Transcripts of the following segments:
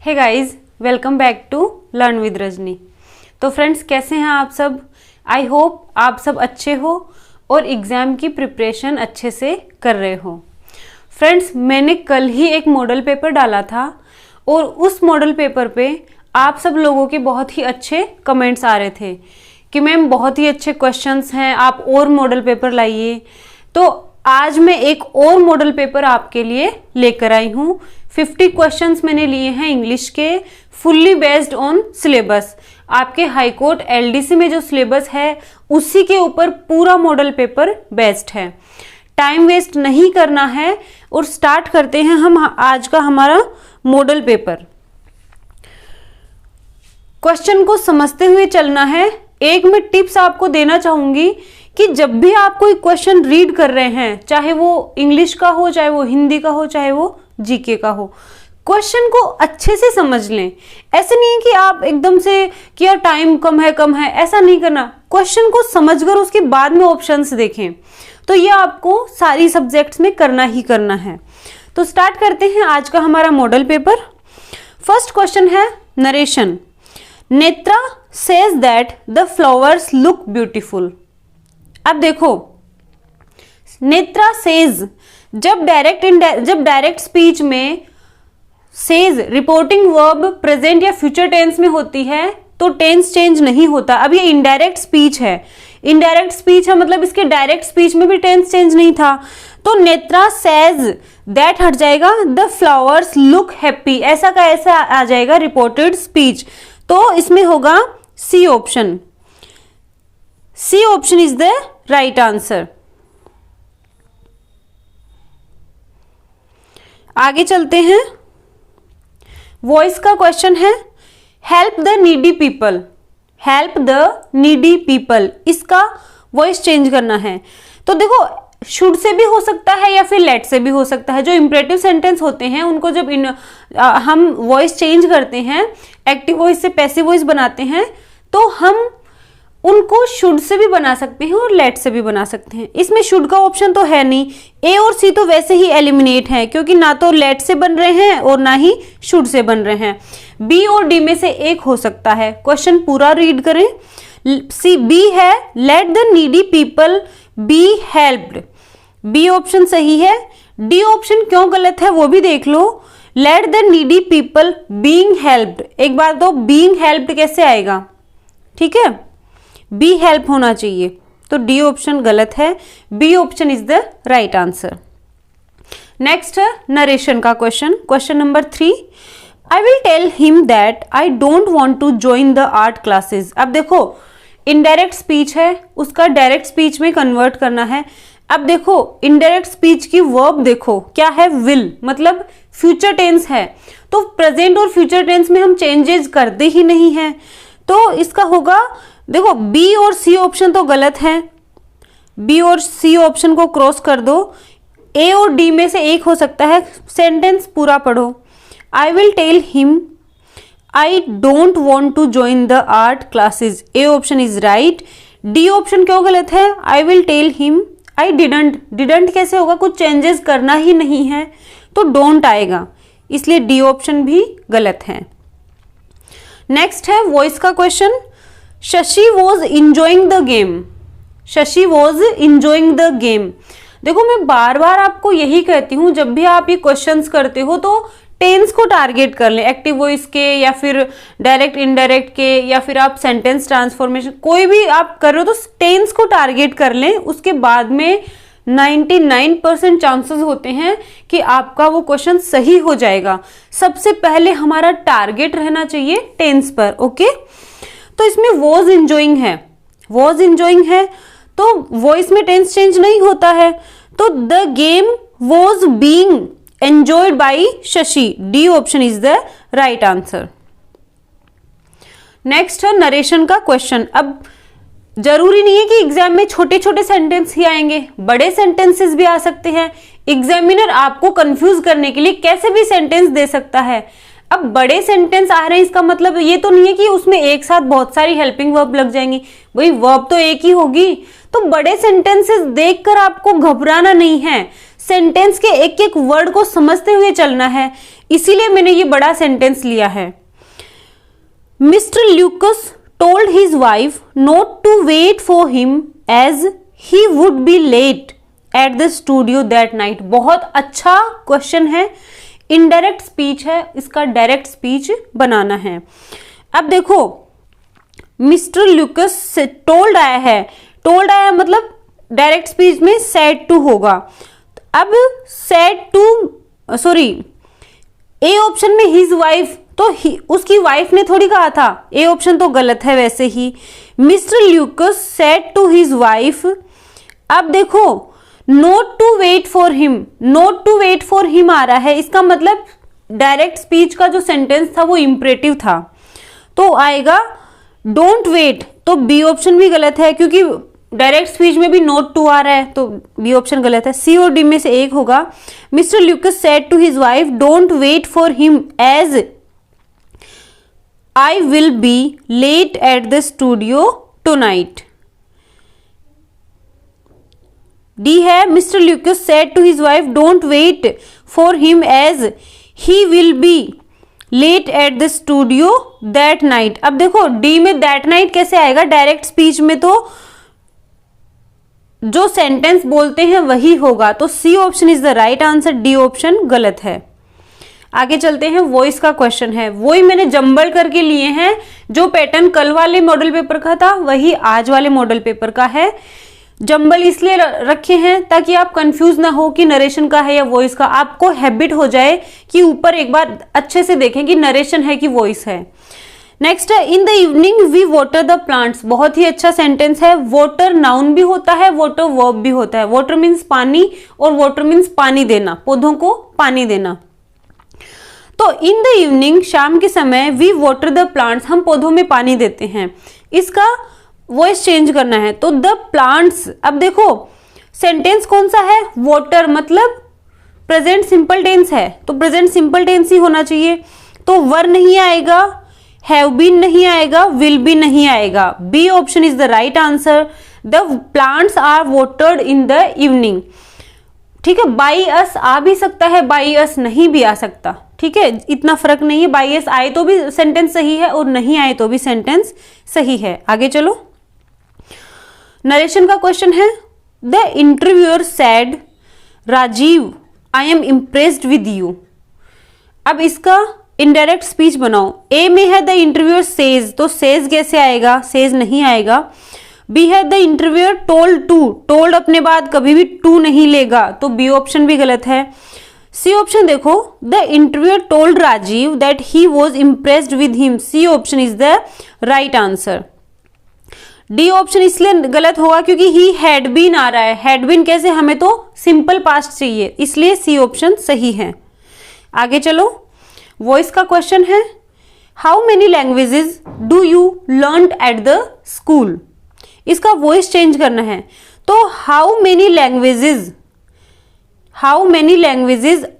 Hey guys, welcome back to learn with Rajni. तो friends, कैसे हैं आप सब? आई होप आप सब अच्छे हो और एग्ज़ाम की प्रिपरेशन अच्छे से कर रहे हो। फ्रेंड्स, मैंने कल ही एक मॉडल पेपर डाला था और उस मॉडल पेपर पे आप सब लोगों के बहुत ही अच्छे कमेंट्स आ रहे थे कि मैम बहुत ही अच्छे क्वेश्चंस हैं, आप और मॉडल पेपर लाइए। तो आज मैं एक और मॉडल पेपर आपके लिए लेकर आई हूँ। 50 क्वेश्चंस मैंने लिए हैं इंग्लिश के, फुल्ली बेस्ड ऑन सिलेबस। आपके हाई कोर्ट एलडीसी में जो सिलेबस है उसी के ऊपर पूरा मॉडल पेपर बेस्ड है। टाइम वेस्ट नहीं करना है और स्टार्ट करते हैं हम आज का हमारा मॉडल पेपर। क्वेश्चन को समझते हुए चलना है। एक मैं टिप्स आपको देना चाहूंगी कि जब भी आप कोई क्वेश्चन रीड कर रहे हैं, चाहे वो इंग्लिश का हो, चाहे वो हिंदी का हो, चाहे वो जीके का हो, क्वेश्चन को अच्छे से समझ लें। ऐसे नहीं है कि आप एकदम से कि यार टाइम कम है, ऐसा नहीं करना। क्वेश्चन को समझकर उसके बाद में ऑप्शंस देखें। तो ये आपको सारी सब्जेक्ट्स में करना ही करना है। तो स्टार्ट करते हैं आज का हमारा मॉडल पेपर। फर्स्ट क्वेश्चन है narration. Netra says that the flowers look beautiful. अब देखो, नेत्रा सेज जब डायरेक्ट स्पीच में सेज रिपोर्टिंग वर्ब प्रेजेंट या फ्यूचर टेंस में होती है तो टेंस चेंज नहीं होता। अब ये इनडायरेक्ट स्पीच है, इनडायरेक्ट स्पीच है मतलब इसके डायरेक्ट स्पीच में भी टेंस चेंज नहीं था। तो नेत्रा सेज दैट हट जाएगा, द फ्लावर्स लुक हैप्पी, ऐसा का ऐसा आ जाएगा रिपोर्टेड स्पीच। तो इसमें होगा C option. C option is the right answer. आगे चलते हैं। वॉइस का क्वेश्चन है help the needy people. Help the needy people, इसका वॉइस चेंज करना है। तो देखो, शुड से भी हो सकता है या फिर लेट से भी हो सकता है। जो इंपरेटिव सेंटेंस होते हैं उनको जब हम वॉइस चेंज करते हैं, एक्टिव वॉइस से पैसिव वॉइस बनाते हैं, तो हम उनको शुड से भी बना सकते हैं और लेट से भी बना सकते हैं। इसमें शुड का ऑप्शन तो है नहीं। ए और सी तो वैसे ही एलिमिनेट है क्योंकि ना तो लेट से बन रहे हैं और ना ही शुड से बन रहे हैं। बी और डी में से एक हो सकता है। क्वेश्चन पूरा रीड करें। सी बी है, let the needy people be helped. B option सही है। डी ऑप्शन क्यों गलत है वो भी देख लो। Let the needy people being helped. एक बार तो बीइंग हेल्प्ड कैसे आएगा? ठीक है, बी हेल्प होना चाहिए। तो डी ऑप्शन गलत है। B option is the right answer. Next है नरेशन का question. Question number 3। I will tell him that I don't want to join the art classes. अब देखो, इनडायरेक्ट स्पीच है, उसका डायरेक्ट स्पीच में कन्वर्ट करना है। अब देखो, इनडायरेक्ट स्पीच की वर्ब देखो क्या है, विल, मतलब फ्यूचर टेंस है। तो प्रेजेंट और फ्यूचर टेंस में हम चेंजेस करते ही नहीं है। तो इसका होगा, देखो बी और सी ऑप्शन तो गलत है। बी और सी ऑप्शन को क्रॉस कर दो। ए और डी में से एक हो सकता है। सेंटेंस पूरा पढ़ो। I will tell him I don't want to join the art classes. A option is right. D option क्यों गलत है? I will tell him I didn't. Didn't कैसे होगा? कुछ चेंजेस करना ही नहीं है तो डोंट आएगा, इसलिए डी ऑप्शन भी गलत है। नेक्स्ट है वॉइस का question. Shashi was enjoying the game. Shashi was enjoying the game. देखो, मैं बार बार आपको यही कहती हूं, जब भी आप ये क्वेश्चंस करते हो तो टेंस को टारगेट कर लें। एक्टिव वॉइस के या फिर डायरेक्ट इनडायरेक्ट के या फिर आप सेंटेंस ट्रांसफॉर्मेशन कोई भी आप कर रहे हो तो टेंस को टारगेट कर लें। उसके बाद में 99% चांसेस होते हैं कि आपका वो क्वेश्चन सही हो जाएगा। सबसे पहले हमारा टारगेट रहना चाहिए टेंस पर। ओके, तो इसमें वॉज इंजॉइंग है, वॉज इंजॉइंग है तो वॉइस में टेंस चेंज नहीं होता है। तो the game was being enjoyed by Shashi. D option is the right answer. Next है नरेशन का क्वेश्चन। अब जरूरी नहीं है कि एग्जाम में छोटे छोटे सेंटेंस ही आएंगे, बड़े सेंटेंसेस भी आ सकते हैं। एग्जामिनर आपको कंफ्यूज करने के लिए कैसे भी सेंटेंस दे सकता है। अब बड़े सेंटेंस आ रहे हैं, इसका मतलब ये तो नहीं है कि उसमें एक साथ बहुत सारी हेल्पिंग वर्ब लग जाएंगी। वही वर्ब तो एक ही होगी। तो बड़े सेंटेंसेस देखकर आपको घबराना नहीं है। सेंटेंस के एक एक वर्ड को समझते हुए चलना है, इसीलिए मैंने ये बड़ा सेंटेंस लिया है। Mister Lucas told his wife not to wait for him as he would be late at the studio that night. बहुत अच्छा क्वेश्चन है, इनडायरेक्ट स्पीच है, इसका डायरेक्ट स्पीच बनाना है। अब देखो, मिस्टर ल्यूकस से टोल्ड आया है, टोल्ड आया मतलब डायरेक्ट स्पीच में सेड टू होगा। अब said to, sorry, A option में हिज वाइफ, तो उसकी वाइफ ने थोड़ी कहा था, ए ऑप्शन तो गलत है वैसे ही। Mister Lucas said to his wife. अब देखो, not to wait for him, not to wait for him आ रहा है, इसका मतलब डायरेक्ट स्पीच का जो सेंटेंस था वो इंपरेटिव था, तो आएगा डोंट वेट। तो बी ऑप्शन भी गलत है, क्योंकि डायरेक्ट स्पीच में भी नोट टू आ रहा है, तो बी ऑप्शन गलत है। सी और डी में से एक होगा। Mister Lucas said to his wife don't wait for him as I will be late at the studio tonight. D है, mister Lucas said to his wife don't wait for him as he will be late at the studio that night. अब देखो, D में that night कैसे आएगा, direct speech में तो जो sentence बोलते हैं वही होगा, तो C option is the right answer, D option गलत है। आगे चलते हैं, वॉइस का क्वेश्चन है, वही मैंने जंबल करके लिए हैं, जो पैटर्न कल वाले मॉडल पेपर का था वही आज वाले मॉडल पेपर का है। जंबल इसलिए रखे हैं ताकि आप कंफ्यूज ना हो कि नरेशन का है या वॉइस का, आपको हैबिट हो जाए कि ऊपर एक बार अच्छे से देखें कि नरेशन है कि वॉइस है। नेक्स्ट है, in the evening we water the plants. बहुत ही अच्छा सेंटेंस है। वाटर नाउन भी होता है, वाटर वर्ब भी होता है। वाटर मीन्स पानी और वाटर मीन्स पानी देना, पौधों को पानी देना। तो इन द इवनिंग, शाम के समय, वी वाटर द प्लांट्स, हम पौधों में पानी देते हैं। इसका वॉइस चेंज करना है, तो द प्लांट्स। अब देखो, सेंटेंस कौन सा है, वाटर मतलब प्रेजेंट सिंपल टेंस है, तो प्रेजेंट सिंपल टेंस ही होना चाहिए, तो वर नहीं आएगा, हैव बीन नहीं आएगा, विल बी नहीं आएगा। B option is the right answer, the plants are watered in the evening. ठीक है, बाई अस आ भी सकता है, बाई अस नहीं भी आ सकता, ठीक है, इतना फर्क नहीं है। बाई अस आए तो भी सेंटेंस सही है और नहीं आए तो भी सेंटेंस सही है। आगे चलो, नरेशन का क्वेश्चन है, the interviewer said Rajiv I am impressed with you. अब इसका इनडायरेक्ट स्पीच बनाओ। ए में है द इंटरव्यूअर सेज, तो सेज कैसे आएगा, सेज नहीं आएगा। बी है the interviewer told to, told अपने बाद कभी भी टू नहीं लेगा, तो बी ऑप्शन भी गलत है। सी ऑप्शन देखो, the interviewer told Rajiv that he was impressed with him. C option is the right answer. D option इसलिए गलत होगा क्योंकि ही हैड बीन आ रहा है, हैड बीन कैसे, हमें तो सिंपल पास्ट चाहिए, इसलिए सी ऑप्शन सही है। आगे चलो, वॉइस का क्वेश्चन है, how many languages do you learn at the school. इसका वॉइस चेंज करना है, तो how many languages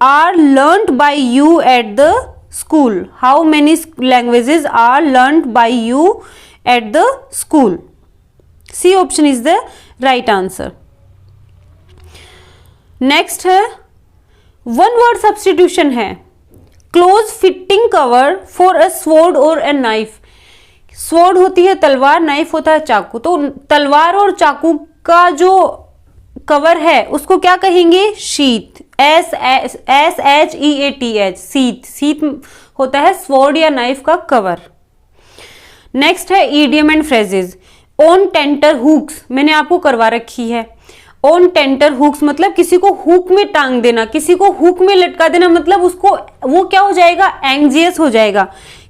are learned by you at the school. How many languages are learned by you at the school. C option is the right answer. Next है, one word substitution है, close fitting cover for a sword और a knife. Sword होती है तलवार, knife होता है चाकू, तो तलवार और चाकू का जो कवर है उसको क्या कहेंगे, शीथ। SHEATH, sheath. शीथ होता है स्वॉर्ड या नाइफ का कवर। नेक्स्ट है idioms and phrases. On tenterhooks मैंने आपको करवा रखी है। ऑन टेंटर हुक्स मतलब किसी को हुक में टांग देना, किसी को हुक में लटका देना, मतलब उसको वो क्या हो जाएगा, एंग्जियस हो जाएगा,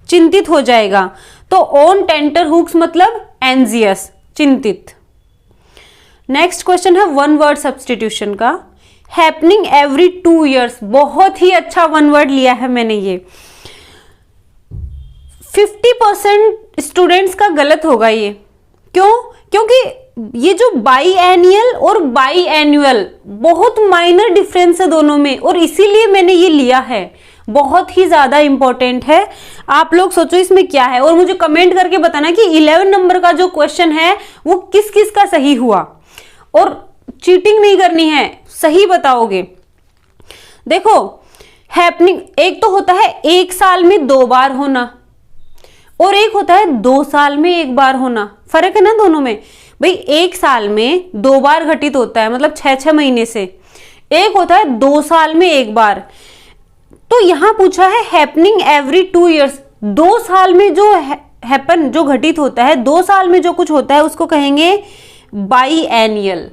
चिंतित हो जाएगा। तो ऑन टेंटर हुक्स मतलब एंजियस, चिंतित। नेक्स्ट क्वेश्चन है वन वर्ड सब्स्टिट्यूशन का, हैपनिंग एवरी 2 years। बहुत ही अच्छा वन वर्ड लिया है मैंने ये। 50% स्टूडेंट्स का गलत होगा ये, क्यों? क्योंकि ये जो बाई एनुअल और बाई एनुअल बहुत माइनर डिफरेंस है दोनों में, और इसीलिए मैंने ये लिया है, बहुत ही ज्यादा इंपॉर्टेंट है। आप लोग सोचो इसमें क्या है, और मुझे कमेंट करके बताना कि 11 नंबर का जो क्वेश्चन है वो किस किस का सही हुआ, और चीटिंग नहीं करनी है, सही बताओगे। देखो हैपनिंग एक तो होता है 1 साल में 2 बार होना और एक होता है 2 साल में 1 बार होना, फर्क है ना दोनों में। भाई 1 साल में 2 बार घटित होता है मतलब 6-6 महीने से, एक होता है 2 साल में 1 बार। तो यहां पूछा है हैपनिंग एवरी 2 ईयर्स, 2 साल में जो हैपन जो घटित होता है, 2 साल में जो कुछ होता है उसको कहेंगे बाई एनुअल।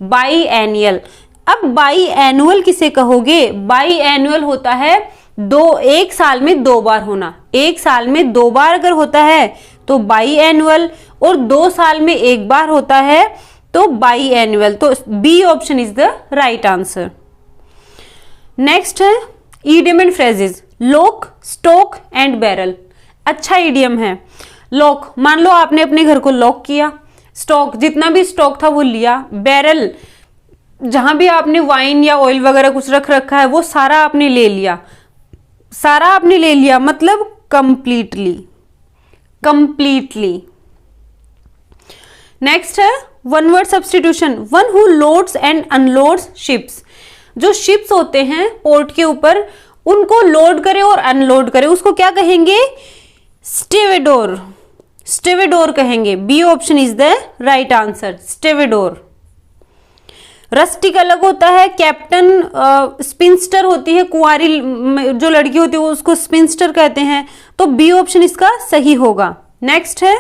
बाई एनुअल, अब बाई एनुअल किसे कहोगे? बाई एनुअल होता है 1 साल में 2 बार होना, 1 साल में 2 बार अगर होता है तो बाई एनुअल, और 2 साल में 1 बार होता है तो बाई एनुअल। तो B option is the right answer. Next है idiom and phrases, lock, stock and barrel. अच्छा ईडियम है। लॉक, मान लो आपने अपने घर को लॉक किया, स्टॉक जितना भी स्टॉक था वो लिया, बैरल जहां भी आपने वाइन या ऑयल वगैरह कुछ रख रखा है वो सारा आपने ले लिया, सारा आपने ले लिया मतलब कंप्लीटली, कंप्लीटली। नेक्स्ट है one word substitution, one who loads and unloads ships. जो शिप्स होते हैं पोर्ट के ऊपर उनको लोड करे और अनलोड करे उसको क्या कहेंगे? स्टेवेडोर, स्टेवेडोर कहेंगे। B option is the right answer, stevedore. Rustic अलग होता है, कैप्टन स्पिंस्टर होती है, कुंवारी जो लड़की होती है उसको स्पिंस्टर कहते हैं, तो बी ऑप्शन इसका सही होगा। नेक्स्ट है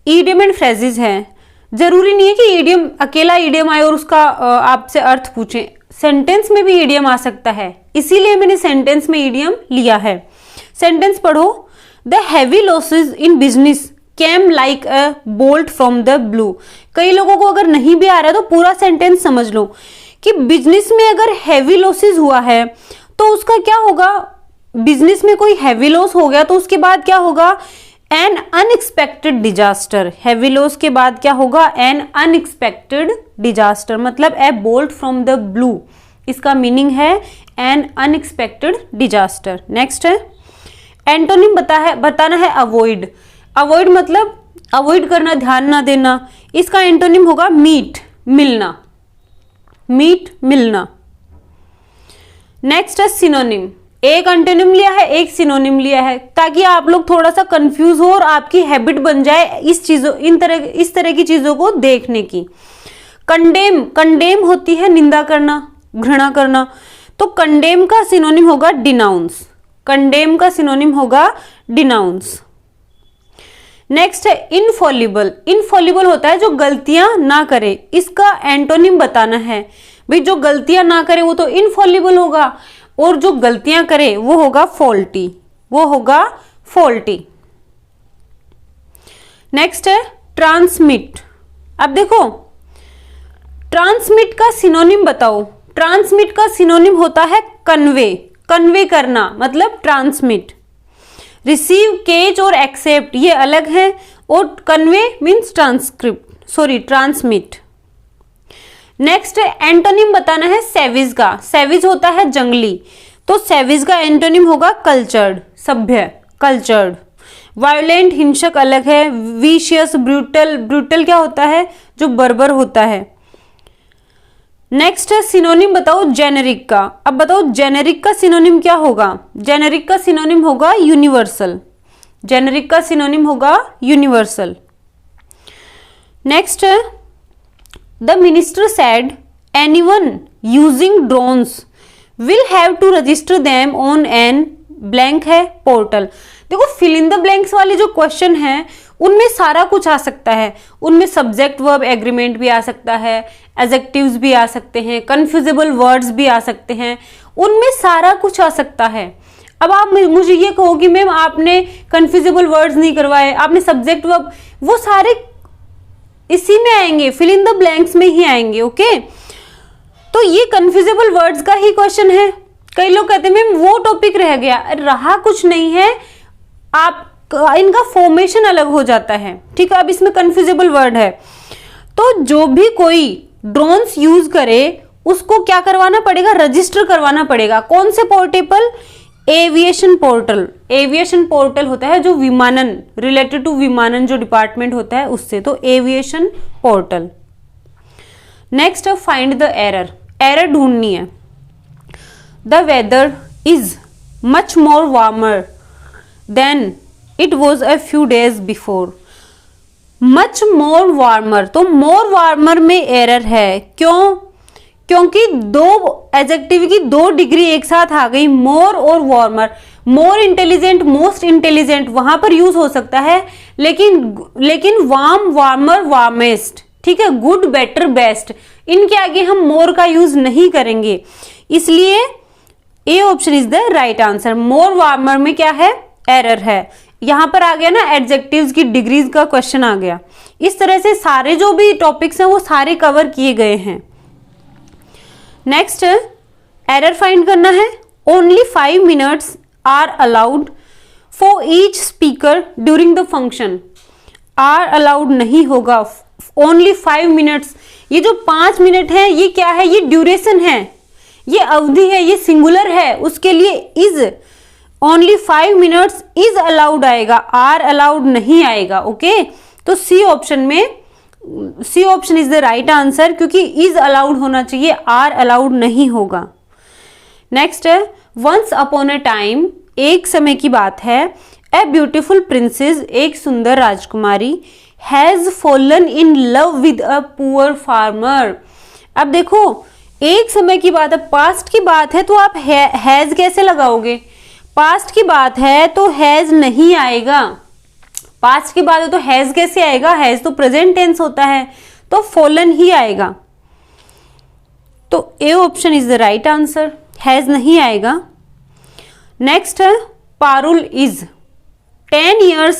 ईडियम एंड फ्रेजेस है। जरूरी नहीं है कि ईडियम अकेला ईडियम आए और उसका आपसे अर्थ पूछें, सेंटेंस में भी ईडियम आ सकता है, इसीलिए मैंने सेंटेंस में ईडियम लिया है। सेंटेंस पढ़ो, the heavy losses in business came like a bolt from the blue. कई लोगों को अगर नहीं भी आ रहा है तो पूरा सेंटेंस समझ लो कि बिजनेस में अगर हैवी लॉसेस हुआ है तो उसका क्या होगा? बिजनेस में कोई हैवी लॉस हो गया तो उसके बाद क्या होगा? N unexpected disaster. Heavy loss के बाद क्या होगा? एन अनएक्सपेक्टेड डिजास्टर, मतलब ए बोल्ट फ्रॉम द ब्लू, इसका मीनिंग है एन अनएक्सपेक्टेड डिजास्टर। नेक्स्ट है एंटोनिम बताना है अवॉइड। अवॉइड मतलब अवॉइड करना, ध्यान ना देना, इसका एंटोनिम होगा मीट, मिलना, मीट मिलना। नेक्स्ट है सिनोनिम, एक एंटोनिम लिया है एक सिनोनिम लिया है ताकि आप लोग थोड़ा सा कंफ्यूज हो और आपकी हैबिट बन जाए इस तरह की चीजों को देखने की। कंडेम, कंडेम होती है निंदा करना, घृणा करना, तो कंडेम का सिनोनिम होगा डिनाउंस, कंडेम का सिनोनिम होगा डिनाउंस। नेक्स्ट है इनफॉलिबल, इनफॉलिबल होता है जो गलतियां ना करे, इसका एंटोनिम बताना है। भाई जो गलतियां ना करे वो तो इनफॉलिबल होगा और जो गलतियां करे वो होगा फॉल्टी, वो होगा फॉल्टी। नेक्स्ट है ट्रांसमिट। अब देखो ट्रांसमिट का सिनोनिम बताओ। ट्रांसमिट का सिनोनिम होता है कन्वे, कन्वे करना मतलब ट्रांसमिट। रिसीव, केज और एक्सेप्ट ये अलग है और convey means transcript, sorry transmit. Next antonym बताना है सेविज का। सेविज होता है जंगली, तो सेविज का एंटोनिम होगा कल्चर्ड, सभ्य, कल्चर्ड। वायोलेंट हिंसक अलग है। विशियस, ब्रूटल, ब्रूटल क्या होता है? जो बर्बर होता है। नेक्स्ट है सिनोनिम बताओ जेनेरिक का। अब बताओ जेनेरिक का सिनोनिम क्या होगा? जेनेरिक का सिनोनिम होगा यूनिवर्सल, जेनेरिक का सिनोनिम होगा यूनिवर्सल। नेक्स्ट है the minister said anyone using drones will have to register them on an blank है पोर्टल। देखो फिल इन द ब्लैंक्स वाले जो क्वेश्चन है उनमें सारा कुछ आ सकता है, उनमें सब्जेक्ट वर्ब एग्रीमेंट भी आ सकता है, एडजेक्टिव्स भी आ सकते हैं, कन्फ्यूजेबल वर्ड्स भी आ सकते हैं, उनमें सारा कुछ आ सकता है। अब आप मुझे ये कहो कि मैम आपने कन्फ्यूजेबल वर्ड्स नहीं करवाए, आपने सब्जेक्ट वर्ब, वो सारे इसी में आएंगे, फिल इन द ब्लैंक्स में ही आएंगे। ओके, तो ये कन्फ्यूजेबल वर्ड्स का ही क्वेश्चन है। कई लोग कहते हैं मैम वो टॉपिक रह गया, रहा कुछ नहीं है, आप इनका फॉर्मेशन अलग हो जाता है। ठीक है, अब इसमें कन्फ्यूजेबल वर्ड है तो जो भी कोई ड्रोन्स यूज करे उसको क्या करवाना पड़ेगा? रजिस्टर करवाना पड़ेगा। कौन से portal? Aviation portal. Aviation portal होता है जो विमानन, रिलेटेड टू विमानन जो डिपार्टमेंट होता है उससे, तो aviation portal. Next find the error, error ढूंढनी है। The weather is much more warmer than it was a few days before. Much more warmer, तो मोर वार्मर में एरर है। क्यों? क्योंकि दो एडजेक्टिव की 2 डिग्री एक साथ आ गई, मोर और warmer. More intelligent, most intelligent वहां पर यूज हो सकता है, लेकिन वार्म, वार्मर, वार्मेस्ट, ठीक है, गुड, बेटर, बेस्ट, इनके आगे हम मोर का यूज नहीं करेंगे। इसलिए ए option is the right answer. More warmer में क्या है? एरर है। यहां पर आ गया ना एडजेक्टिव्स की डिग्रीज का क्वेश्चन आ गया। इस तरह से सारे जो भी टॉपिक्स हैं वो सारे कवर किए गए हैं। नेक्स्ट एरर फाइंड करना है। Only 5 minutes are allowed for each speaker during the function. Are allowed नहीं होगा, ओनली 5 मिनट्स। ये जो 5 मिनट है ये क्या है? ये ड्यूरेशन है, ये अवधि है, ये सिंगुलर है, उसके लिए is, only 5 minutes is allowed आएगा, आर अलाउड नहीं आएगा। ओके, तो सी ऑप्शन में, C option is the right answer, क्योंकि इज अलाउड होना चाहिए, आर अलाउड नहीं होगा। नेक्स्ट है वंस अपॉन अ टाइम, एक समय की बात है, ए ब्यूटिफुल प्रिंसेस, एक सुंदर राजकुमारी, has fallen in love with a poor farmer. अब देखो एक समय की बात है, पास्ट की बात है, तो आप हैज कैसे लगाओगे? पास्ट की बात है तो हैज नहीं आएगा। पास्ट की बात है तो हैज कैसे आएगा? हैज तो प्रेजेंट टेंस होता है, तो फॉलन ही आएगा। तो A option is the right answer, has नहीं आएगा। नेक्स्ट है Parul is 10 years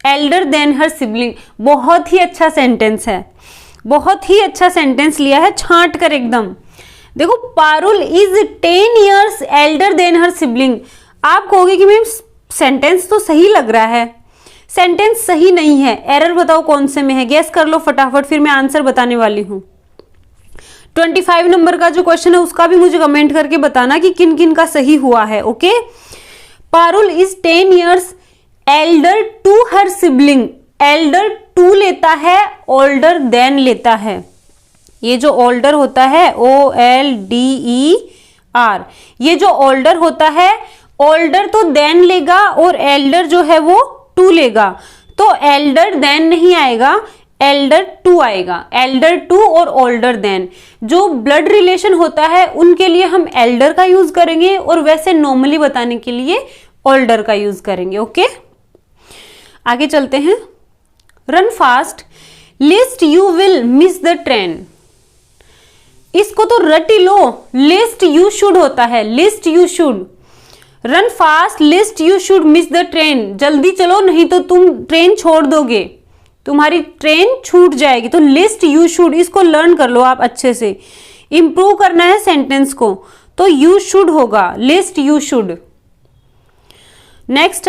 elder than her sibling. बहुत ही अच्छा सेंटेंस है, बहुत ही अच्छा सेंटेंस लिया है छांट कर एकदम। देखो Parul is 10 years elder than her sibling. आप कहोगे कि मैम सेंटेंस तो सही लग रहा है, सेंटेंस सही नहीं है। एरर बताओ कौन से में है, गेस कर लो फटाफट, फिर मैं आंसर बताने वाली हूं। 25 नंबर का जो क्वेश्चन है उसका भी मुझे कमेंट करके बताना कि किन किन का सही हुआ है। Okay, Parul is 10 years elder to her sibling. Elder to लेता है, ओल्डर देन लेता है। ये जो ओल्डर होता है OLDER, ये जो ओल्डर होता है, ओल्डर तो देन लेगा और एल्डर जो है वो टू लेगा, तो एल्डर देन नहीं आएगा, एल्डर टू आएगा। एल्डर टू और ओल्डर देन, जो ब्लड रिलेशन होता है उनके लिए हम एल्डर का यूज करेंगे, और वैसे नॉर्मली बताने के लिए ओल्डर का यूज करेंगे। ओके, आगे चलते हैं। Run fast list you will miss the train. इसको तो रट ही लो, लिस्ट यू शुड होता है, list you should. Run fast list you should miss the train. जल्दी चलो नहीं तो तुम ट्रेन छोड़ दोगे, तुम्हारी ट्रेन छूट जाएगी। तो लिस्ट यू शुड, इसको लर्न कर लो आप अच्छे से। इंप्रूव करना है सेंटेंस को तो यू शुड होगा, lest you should. Next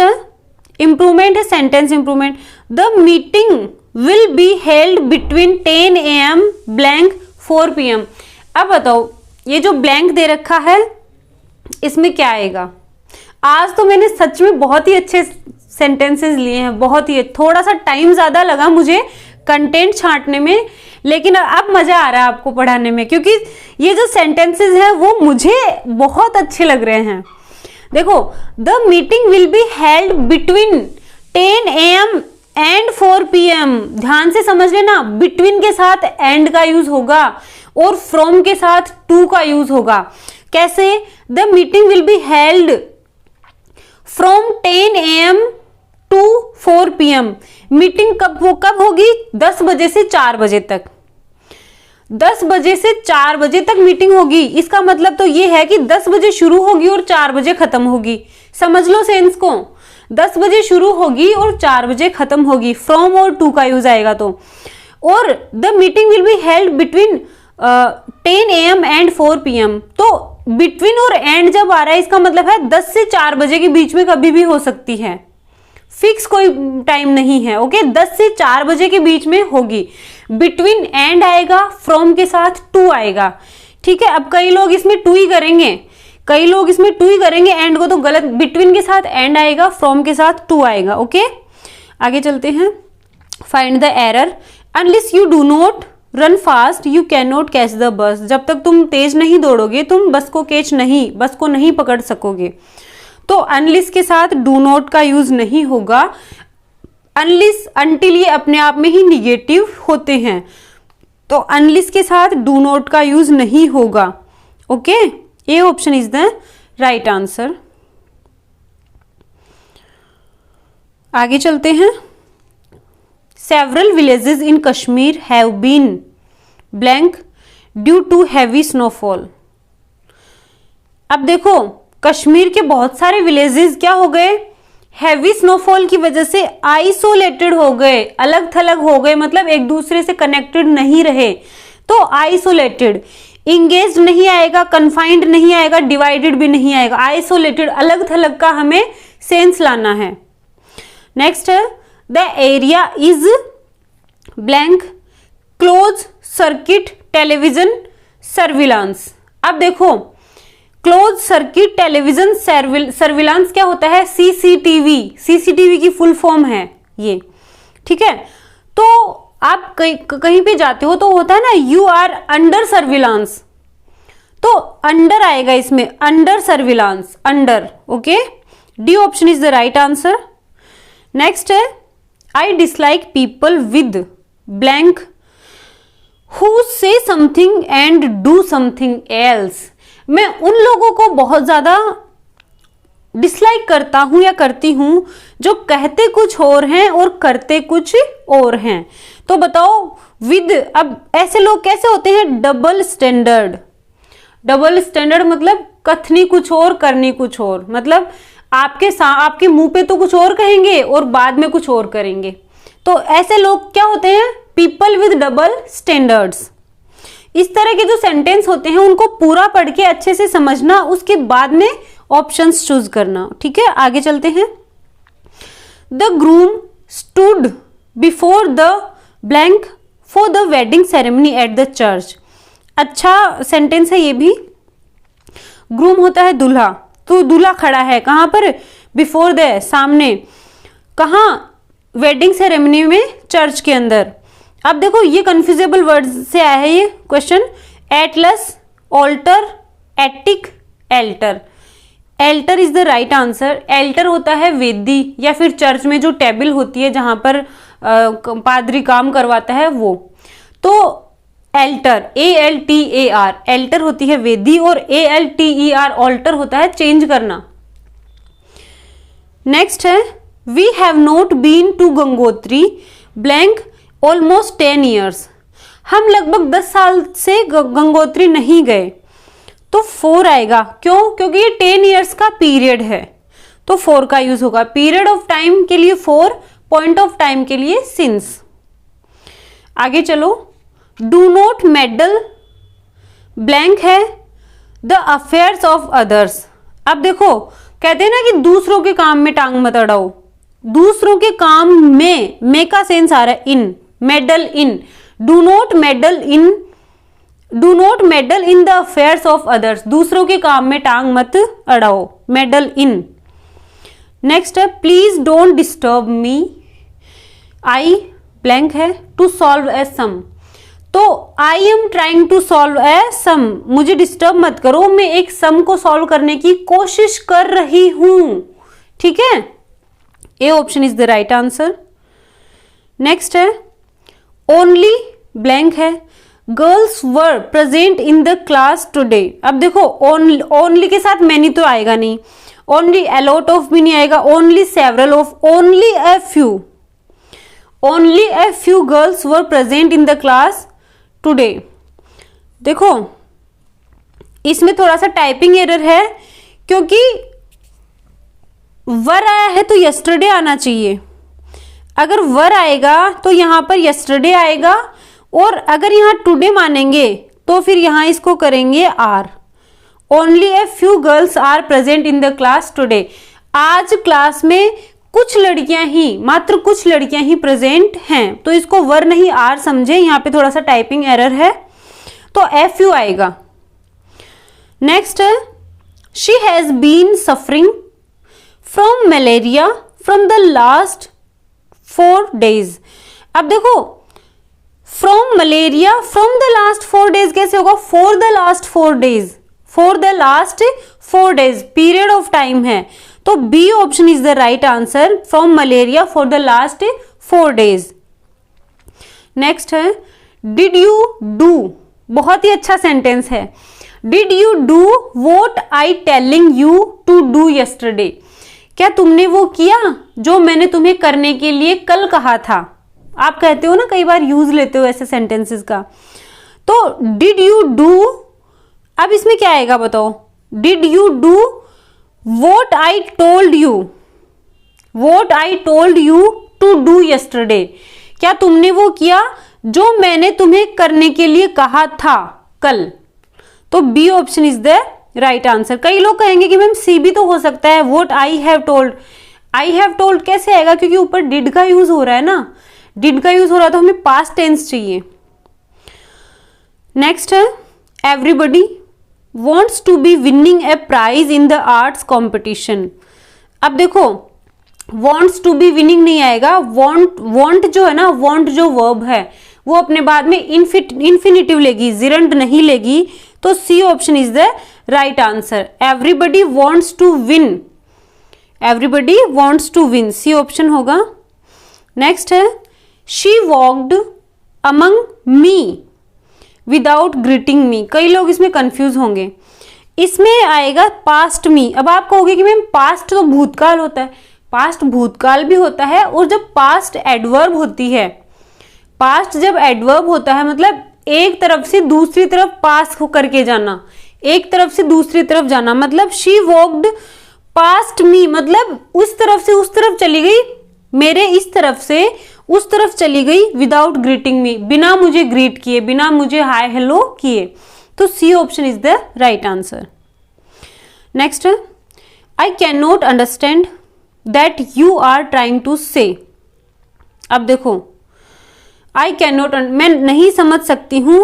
improvement है, sentence improvement. The meeting will be held between 10 AM blank 4 PM। अब बताओ ये जो ब्लैंक दे रखा है इसमें क्या आएगा? आज तो मैंने सच में बहुत ही अच्छे सेंटेंसेस लिए हैं, बहुत ही। थोड़ा सा टाइम ज्यादा लगा मुझे कंटेंट छांटने में, लेकिन अब मजा आ रहा है आपको पढ़ाने में, क्योंकि ये जो सेंटेंसेस हैं वो मुझे बहुत अच्छे लग रहे हैं। देखो, the meeting will be held between 10 AM and 4 PM। ध्यान से समझ लेना, बिटवीन के साथ एंड का यूज होगा और फ्रॉम के साथ टू का यूज होगा। कैसे? The meeting will be held from 10 AM to 4 PM। Meeting कब होगी? 10 बजे से 4 बजे तक। 10 बजे से 4 बजे तक मीटिंग होगी। इसका मतलब तो ये है कि 10 बजे शुरू होगी और 4 बजे खत्म होगी। समझ लो सेंस को, 10 बजे शुरू होगी और 4 बजे खत्म होगी। फ्रॉम और टू का यूज आएगा तो। और the meeting will be held between 10 AM and 4 PM। तो बिटवीन और एंड जब आ रहा है इसका मतलब है 10 से 4 बजे के बीच में कभी भी हो सकती है, फिक्स कोई टाइम नहीं है। ओके, 10 से 4 बजे के बीच में होगी। बिटवीन एंड आएगा, फ्रॉम के साथ टू आएगा। ठीक है, अब कई लोग इसमें टू ही करेंगे, कई लोग इसमें टू ही करेंगे एंड को, तो गलत। बिटवीन के साथ एंड आएगा, फ्रॉम के साथ टू आएगा। ओके, आगे चलते हैं। Find the error. Unless you do not run fast you can not catch the bus, जब तक तुम तेज नहीं दौड़ोगे तुम बस को नहीं पकड़ सकोगे। तो अनलिस के साथ डू नॉट का यूज नहीं होगा, अनलिस अनटिल ये अपने आप में ही निगेटिव होते हैं, तो अनलिस के साथ डू नॉट का यूज नहीं होगा। Okay, A option is the right answer. आगे चलते हैं। Several villages in Kashmir have been blank due to heavy snowfall. अब देखो कश्मीर के बहुत सारे विलेजेस क्या हो गए, हैवी स्नोफॉल की वजह से आइसोलेटेड हो गए, अलग थलग हो गए, मतलब एक दूसरे से कनेक्टेड नहीं रहे। तो आइसोलेटेड, इंगेज नहीं आएगा, कन्फाइंड नहीं आएगा, डिवाइडेड भी नहीं आएगा, आइसोलेटेड, अलग थलग का हमें सेंस लाना है। नेक्स्ट है the area is blank close circuit television surveillance. अब देखो क्लोज सर्किट टेलीविजन सर्विलांस क्या होता है, सीसीटीवी, सीसीटीवी की फुल फॉर्म है ये, ठीक है। तो आप कहीं पे जाते हो तो होता है ना यू आर अंडर सर्विलांस, तो अंडर आएगा इसमें, under surveillance, under. Okay, D option is the right answer. Next है I dislike people with blank who say something and do something else. मैं उन लोगों को बहुत ज्यादा डिसलाइक करता हूं या करती हूं जो कहते कुछ और हैं और करते कुछ और हैं। तो बताओ विद, अब ऐसे लोग कैसे होते हैं, डबल स्टैंडर्ड। डबल स्टैंडर्ड मतलब कथनी कुछ और करनी कुछ और, मतलब आपके मुंह पे तो कुछ और कहेंगे और बाद में कुछ और करेंगे। तो ऐसे लोग क्या होते हैं, पीपल विद डबल स्टैंडर्ड्स। इस तरह के जो सेंटेंस होते हैं उनको पूरा पढ़ के अच्छे से समझना, उसके बाद में ऑप्शंस चूज करना। ठीक है, आगे चलते हैं। The groom stood before the blank for the wedding ceremony at the church. अच्छा सेंटेंस है ये भी। ग्रूम होता है दूल्हा, तो दूल्हा खड़ा है कहां पर, बिफोर द, सामने, कहां, वेडिंग सेरेमनी में, चर्च के अंदर। अब देखो ये कंफ्यूजेबल वर्ड से आया है ये question. Atlas, altar, attic, alter. Alter is the right answer. Alter होता है वेदी या फिर चर्च में जो टेबल होती है जहां पर पादरी काम करवाता है वो। तो एल्टर, ALTAR, एल्टर होती है वेदी और ALTER ऑल्टर होता है चेंज करना। नेक्स्ट है we have not been to Gangotri blank almost 10 years। हम लगभग 10 साल से गंगोत्री नहीं गए, तो 4 आएगा। क्यों? क्योंकि ये 10 years का पीरियड है, तो 4 का यूज होगा। पीरियड ऑफ टाइम के लिए 4, पॉइंट ऑफ टाइम के लिए सिंस। आगे चलो। डू नॉट मेडल ब्लैंक है द अफेयर्स ऑफ अदर्स। अब देखो कहते हैं ना कि दूसरों के काम में टांग मत अड़ाओ। दूसरों के काम में का सेंस आ रहा है in, meddle in. Do not meddle in the affairs of others. दूसरों के काम में टांग मत अड़ाओ, मेडल इन। नेक्स्ट है please don't disturb me I blank है टू सॉल्व ए सम। तो I am trying to solve a sum, मुझे डिस्टर्ब मत करो, मैं एक सम को सॉल्व करने की कोशिश कर रही हूं। ठीक है, ए option is the right answer. Next है ओनली ब्लैंक है girls were present in the class today. अब देखो ओनली के साथ मैनी तो आएगा नहीं, ओनली अ लॉट ऑफ भी नहीं आएगा, only several of, only a few. Only a few girls were present in the class today. देखो इसमें थोड़ा सा टाइपिंग एरर है, क्योंकि वर आया है तो यस्टरडे आना चाहिए। अगर वर आएगा तो यहां पर यस्टरडे आएगा, और अगर यहां टुडे मानेंगे तो फिर यहां इसको करेंगे are. Only a few girls are present in the class today. आज क्लास में कुछ लड़कियां ही, मात्र कुछ लड़कियां ही प्रेजेंट हैं, तो इसको वर नहीं आर समझे। यहां पे थोड़ा सा टाइपिंग एरर है, तो एफ यू आएगा। नेक्स्ट है she has been suffering from malaria from the last 4 days। अब देखो from malaria, from the last 4 days कैसे होगा? For the last 4 days, for the last 4 days period of time है, तो B option is the right answer, from malaria for the last 4 days। Next है did you do, बहुत ही अच्छा sentence है। Did you do what I telling you to do yesterday, क्या तुमने वो किया जो मैंने तुम्हें करने के लिए कल कहा था? आप कहते हो ना, कई बार यूज लेते हो ऐसे सेंटेंसेस का। तो डिड यू डू, अब इसमें क्या आएगा बताओ? Did you do what I told you, what I told you to do yesterday, क्या तुमने वो किया जो मैंने तुम्हें करने के लिए कहा था कल? तो B option is the right answer. कई लोग कहेंगे कि मैम सी भी तो हो सकता है, what I have told. I have told कैसे आएगा? क्योंकि ऊपर डिड का यूज हो रहा है ना, डिड का यूज हो रहा है तो हमें पास्ट टेंस चाहिए। नेक्स्ट है everybody wants to be winning a prize in the arts competition. अब देखो वॉन्ट्स टू बी विनिंग नहीं आएगा, वॉन्ट जो है ना, वॉन्ट जो वर्ब है वो अपने बाद में इंफिनिटिव लेगी, जिरंट नहीं लेगी, तो C option is the right answer. Everybody wants to win, everybody wants to win, C option होगा। नेक्स्ट है she walked among me without greeting me. कई लोग इसमें कंफ्यूज होंगे, इसमें आएगा पास्ट मी। अब आप कहोगे कि मैम पास्ट तो भूतकाल होता है, पास्ट भूतकाल भी होता है, और जब पास्ट एडवर्ब होती है, पास्ट जब एडवर्ब होता है मतलब एक तरफ से दूसरी तरफ पास करके जाना, एक तरफ से दूसरी तरफ जाना, मतलब शी वॉक्ड पास्ट मी, मतलब उस तरफ से उस तरफ चली गई, मेरे इस तरफ से उस तरफ चली गई विदाउट ग्रीटिंग मी, बिना मुझे ग्रीट किए, बिना मुझे हाय हेलो किए, तो C option is the right answer. Next है I can not understand that you are trying to say. अब देखो आई कैन नॉट, मैं नहीं समझ सकती हूं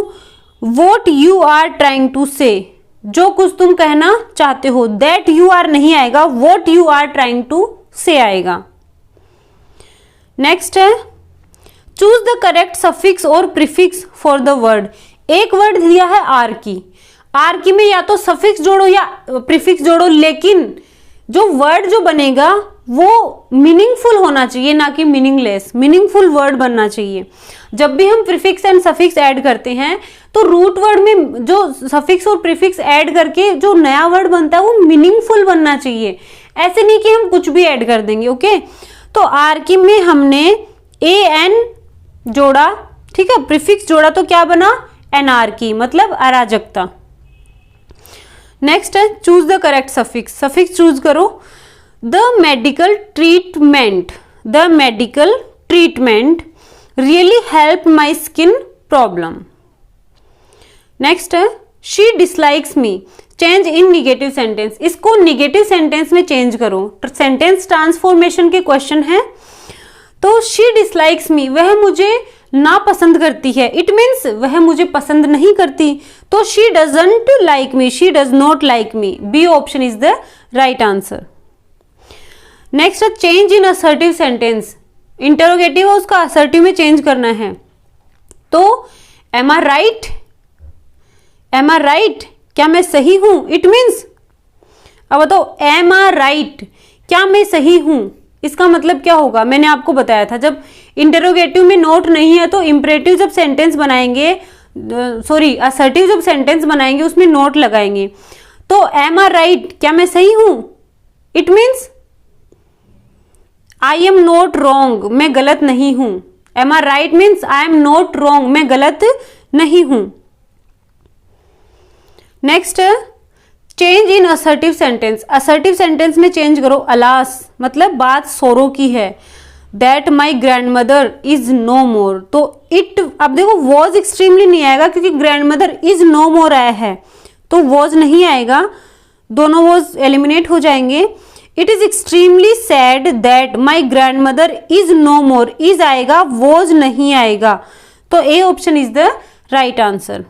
what you are trying to say, जो कुछ तुम कहना चाहते हो। दैट यू आर नहीं आएगा, what you are trying to say आएगा। नेक्स्ट है चूज द करेक्ट सफिक्स और प्रीफिक्स फॉर द वर्ड। एक वर्ड दिया है आर की, आर की में या तो सफिक्स जोड़ो या प्रीफिक्स जोड़ो, लेकिन जो वर्ड जो बनेगा वो मीनिंगफुल होना चाहिए, ना कि मीनिंगलेस, मीनिंगफुल वर्ड बनना चाहिए। जब भी हम प्रीफिक्स एंड सफिक्स ऐड करते हैं तो रूट वर्ड में जो सफिक्स और प्रीफिक्स ऐड करके जो नया वर्ड बनता है वो मीनिंगफुल बनना चाहिए, ऐसे नहीं कि हम कुछ भी ऐड कर देंगे। ओके, तो आर की में हमने ए एन जोड़ा, ठीक है, प्रीफिक्स जोड़ा तो क्या बना? एनार्की, मतलब अराजकता। नेक्स्ट है choose the correct suffix, suffix choose करो। The medical treatment, the medical treatment really help my skin problem. Next है she dislikes me, change in negative sentence, इसको निगेटिव सेंटेंस में चेंज करो। सेंटेंस ट्रांसफॉर्मेशन के question है, तो she dislikes मी, वह मुझे नापसंद करती है, इट मीन्स वह मुझे पसंद नहीं करती, तो she doesn't like me, she does not like me, B option is the right answer. Next है change in assertive sentence, interrogative है उसका असर्टिव में चेंज करना है, तो am I right, am I right, क्या मैं सही हूं, इट मीन्स, अब बताओ एम आई राइट, क्या मैं सही हूं, इसका मतलब क्या होगा? मैंने आपको बताया था जब इंटरोगेटिव में नोट नहीं है तो इंपरेटिव जब सेंटेंस बनाएंगे, सॉरी असर्टिव जब सेंटेंस बनाएंगे उसमें नोट लगाएंगे, तो एम आई राइट, क्या मैं सही हूं, it means I am not wrong, मैं गलत नहीं हूं। Am I right means I am not wrong, मैं गलत नहीं हूं। Next change in assertive sentence, assertive sentence में चेंज करो। अलास, मतलब बात सोरो की है। That my grandmother is no more, तो इट, अब देखो वॉज एक्सट्रीमली नहीं आएगा क्योंकि grandmother is no more आया है, तो वॉज नहीं आएगा, दोनों वॉज एलिमिनेट हो जाएंगे। It is extremely sad that my grandmother is no more, is आएगा, वॉज नहीं आएगा, तो A option is the right answer.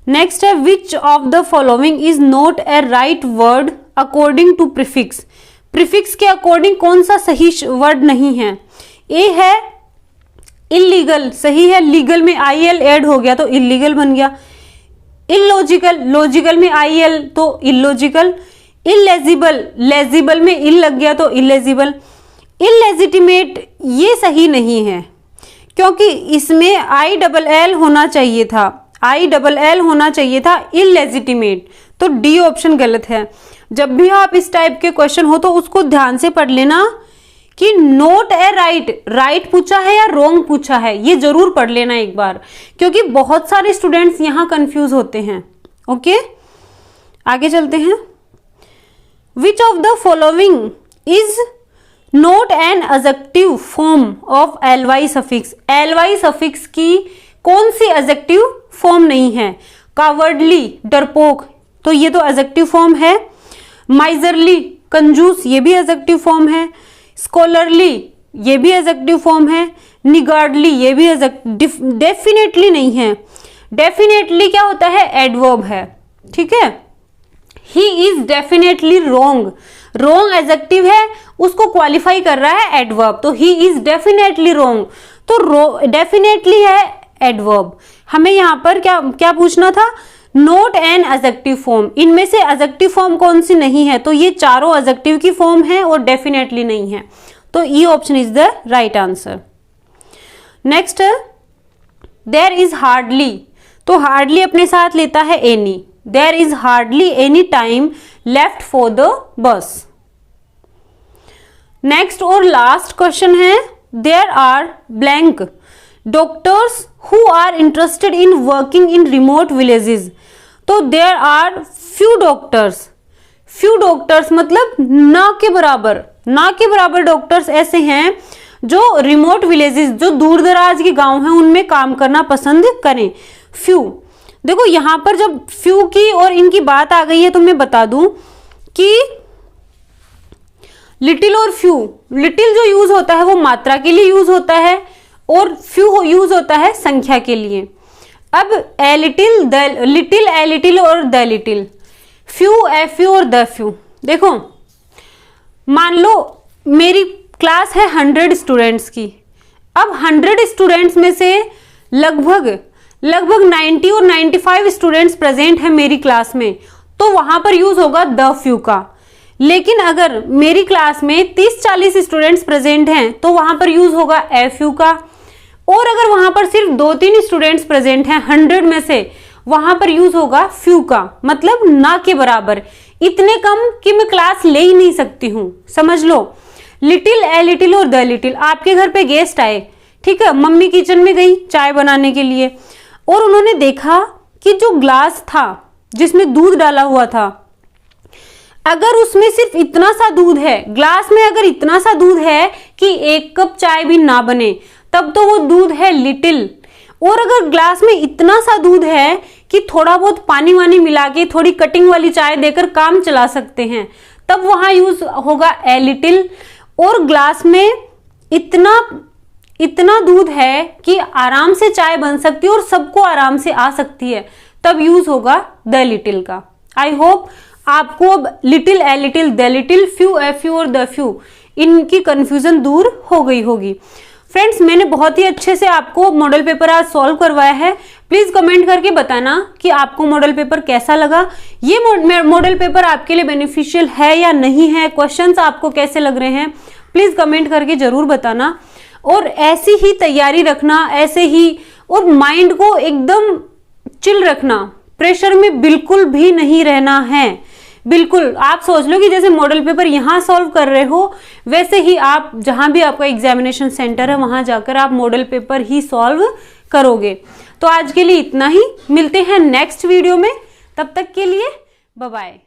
Next है which of the following is not a right word according to prefix, prefix के according कौन सा सही word नहीं है? ए है इलीगल सही है, लीगल में IL ऐड हो गया तो इलीगल बन गया। इलॉजिकल, लॉजिकल में IL तो इलॉजिकल। इलेजिबल, लेजिबल में इल लग गया तो इलेजिबल। इलेजिटिमेट ये सही नहीं है क्योंकि इसमें ILL होना चाहिए था, ILL होना चाहिए था, इलेजिटिमेट। तो डी ऑप्शन गलत है। जब भी आप इस टाइप के क्वेश्चन हो तो उसको ध्यान से पढ़ लेना कि नोट ए राइट, राइट पूछा है या रॉन्ग पूछा है, ये जरूर पढ़ लेना एक बार, क्योंकि बहुत सारे स्टूडेंट्स यहां कंफ्यूज होते हैं। ओके, आगे चलते हैं। विच of the following is note an adjective form of ly suffix. ly suffix की कौन सी एडजेक्टिव फॉर्म नहीं है? कावर्डली, डरपोक, तो ये तो एडजेक्टिव फॉर्म है। माइजरली, कंजूस, ये भी एडजेक्टिव फॉर्म है। स्कॉलरली, ये भी एडजेक्टिव फॉर्म है। निगार्डली, ये भी डेफिनेटली नहीं है। डेफिनेटली क्या होता है? एडवर्ब है, ठीक है। He is definitely wrong, wrong adjective है, उसको क्वालिफाई कर रहा है एडवर्ब, तो ही इज डेफिनेटली रॉन्ग, तो डेफिनेटली है एडवर्ब। हमें यहां पर क्या क्या पूछना था? Note an adjective form. इनमें से एडजेक्टिव फॉर्म कौन सी नहीं है? तो ये चारों एडजेक्टिव की फॉर्म है और डेफिनेटली नहीं है, तो E option is the right answer. Next, there is hardly, तो हार्डली अपने साथ लेता है any. There is hardly any time left for the bus. Next और लास्ट क्वेश्चन है, there are blank doctors who are interested in working in remote villages. तो there are few doctors, few doctors मतलब ना के बराबर, ना के बराबर डॉक्टर्स ऐसे हैं जो रिमोट विलेजेस, जो दूर दराज के गांव हैं, उनमें काम करना पसंद करें। फ्यू, देखो यहां पर जब फ्यू की और इनकी बात आ गई है तो मैं बता दूं कि लिटिल और फ्यू, लिटिल जो यूज होता है वो मात्रा के लिए यूज होता है और फ्यू यूज होता है संख्या के लिए। अब a little, the little, a little और the little, few, a few और द फ्यू। देखो मान लो मेरी क्लास है 100 स्टूडेंट्स की। अब 100 स्टूडेंट्स में से लगभग 90 और 95 स्टूडेंट्स प्रेजेंट हैं मेरी क्लास में, तो वहां पर यूज होगा द फ्यू का। लेकिन अगर मेरी क्लास में 30-40 स्टूडेंट्स प्रेजेंट हैं तो वहां पर यूज होगा ए फ्यू का। और अगर वहां पर सिर्फ 2-3 स्टूडेंट्स प्रेजेंट हैं 100 में से, वहां पर यूज होगा फ्यू का, मतलब ना के बराबर, इतने कम कि मैं क्लास ले ही नहीं सकती हूं। समझ लो, लिटिल, ए लिटिल और द लिटिल। आपके घर पे गेस्ट आए, ठीक है, मम्मी किचन में गई चाय बनाने के लिए और उन्होंने देखा कि जो ग्लास था जिसमें दूध डाला हुआ था, अगर उसमें सिर्फ इतना सा दूध है, ग्लास में अगर इतना सा दूध है कि 1 कप चाय भी ना बने, तब तो वो दूध है लिटिल। और अगर ग्लास में इतना सा दूध है कि थोड़ा बहुत पानी वानी मिला के थोड़ी कटिंग वाली चाय देकर काम चला सकते हैं, तब वहां यूज होगा ए लिटिल। और ग्लास में इतना दूध है कि आराम से चाय बन सकती है और सबको आराम से आ सकती है, तब यूज होगा द लिटिल का। आई होप आपको अब little, a little, the little, few, a few और द फ्यू, इनकी कंफ्यूजन दूर हो गई होगी। फ्रेंड्स, मैंने बहुत ही अच्छे से आपको मॉडल पेपर आज सॉल्व करवाया है। प्लीज कमेंट करके बताना कि आपको मॉडल पेपर कैसा लगा। ये मॉडल पेपर आपके लिए बेनिफिशियल है या नहीं है, क्वेश्चंस आपको कैसे लग रहे हैं, प्लीज कमेंट करके जरूर बताना। और ऐसी ही तैयारी रखना, ऐसे ही, और माइंड को एकदम चिल रखना, प्रेशर में बिल्कुल भी नहीं रहना है। बिल्कुल आप सोच लो कि जैसे मॉडल पेपर यहाँ सॉल्व कर रहे हो, वैसे ही आप जहां भी आपका एग्जामिनेशन सेंटर है वहां जाकर आप मॉडल पेपर ही सॉल्व करोगे। तो आज के लिए इतना ही, मिलते हैं नेक्स्ट वीडियो में, तब तक के लिए बाय बाय।